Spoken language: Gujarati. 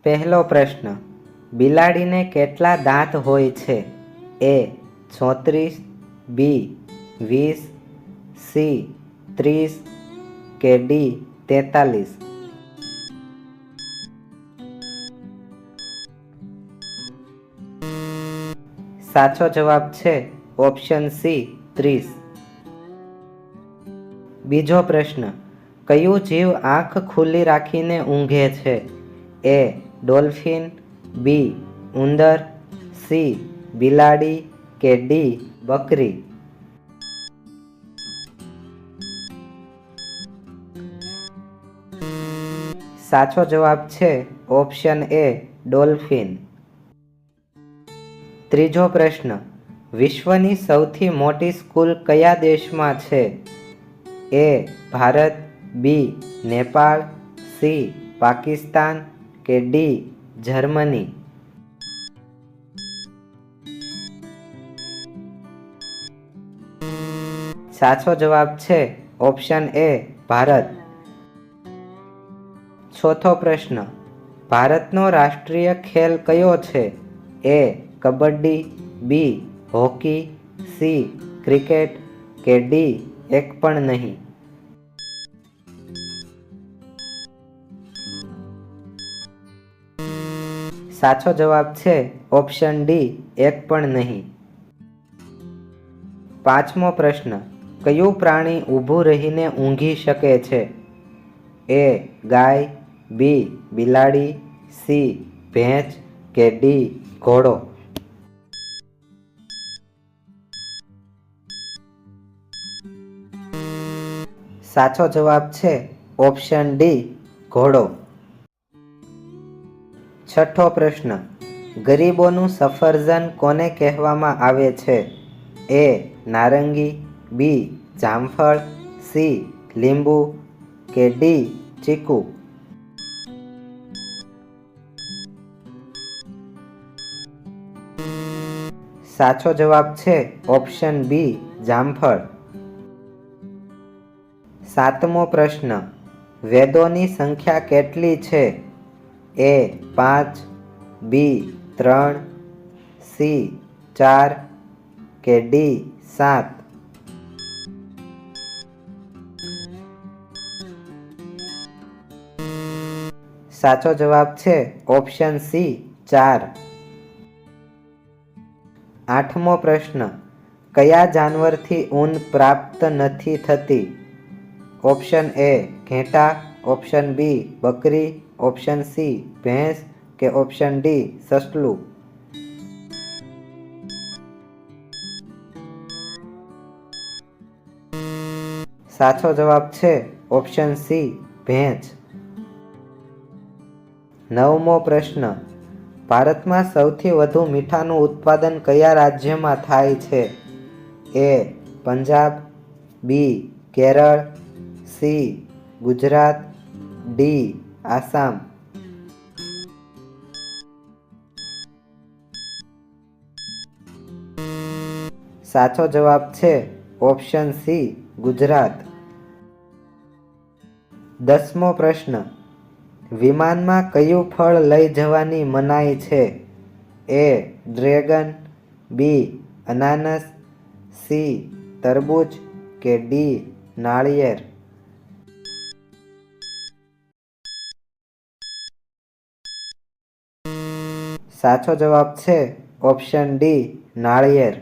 પહેલો પ્રશ્ન, બિલાડીને કેટલા દાંત હોય છે? એ 36, બી 20, સી 30 કે ડી 43? સાચો જવાબ છે ઓપ્શન સી 30. બીજો પ્રશ્ન, કયું જીવ આંખ ખુલ્લી રાખીને ઊંઘે છે? એ ડોલ્ફિન, બી ઉંદર, સી બિલાડી કે ડી બકરી? સાચો જવાબ છે ઓપ્શન એ ડોલ્ફિન. ત્રીજો પ્રશ્ન, વિશ્વની સૌથી મોટી સ્કૂલ કયા દેશમાં છે? એ ભારત, બી નેપાળ, સી પાકિસ્તાન કે ડી જર્મની? સાચો જવાબ છે ઓપ્શન એ ભારત. ચોથો પ્રશ્ન, ભારતનો રાષ્ટ્રીય ખેલ કયો છે? A kabaddi, B hockey, C cricket કે ડી એક પણ નહીં? સાચો જવાબ છે ઓપ્શન ડી એક પણ નહીં. પાંચમો પ્રશ્ન, કયું પ્રાણી ઊભું રહીને ઊંઘી શકે છે? એ ગાય, બી બિલાડી, સી ભેંસ કે ડી ઘોડો? સાચો જવાબ છે ઓપ્શન ડી ઘોડો. છઠ્ઠો પ્રશ્ન, ગરીબોનું સફરજન કોને કહેવામાં આવે છે? એ નારંગી, બી જામફળ, સી લીંબુ કે ડી ચીકુ? સાચો જવાબ છે ઓપ્શન બી જામફળ. સાતમો પ્રશ્ન, વેદોની સંખ્યા કેટલી છે? એ 5, બી 3, સી 4 કે ડી 7? સાચો જવાબ છે ઓપ્શન સી 4. આઠમો પ્રશ્ન, કયા જાનવરથી ઊન પ્રાપ્ત નથી થતી? ઓપ્શન એ ઘેટાં, ઓપ્શન બી બકરી, ઓપ્શન સી ભેંસ કે ઓપ્શન ડી સસલું? સાચો જવાબ છે ઓપ્શન સી ભેંસ. નવમો પ્રશ્ન, ભારતમાં સૌથી વધુ મીઠાનું ઉત્પાદન કયા રાજ્યમાં થાય છે? એ પંજાબ, બી કેરળ, સી ગુજરાત, ડી આસામ? સાચો જવાબ છે ઓપ્શન સી ગુજરાત. 10મો પ્રશ્ન, વિમાનમાં કયું ફળ લઈ જવાની મનાઈ છે? એ ડ્રેગન, બી અનાનસ, સી તરબૂચ કે ડી નાળિયેર? સાચો જવાબ છે ઓપ્શન ડી નાળિયેર.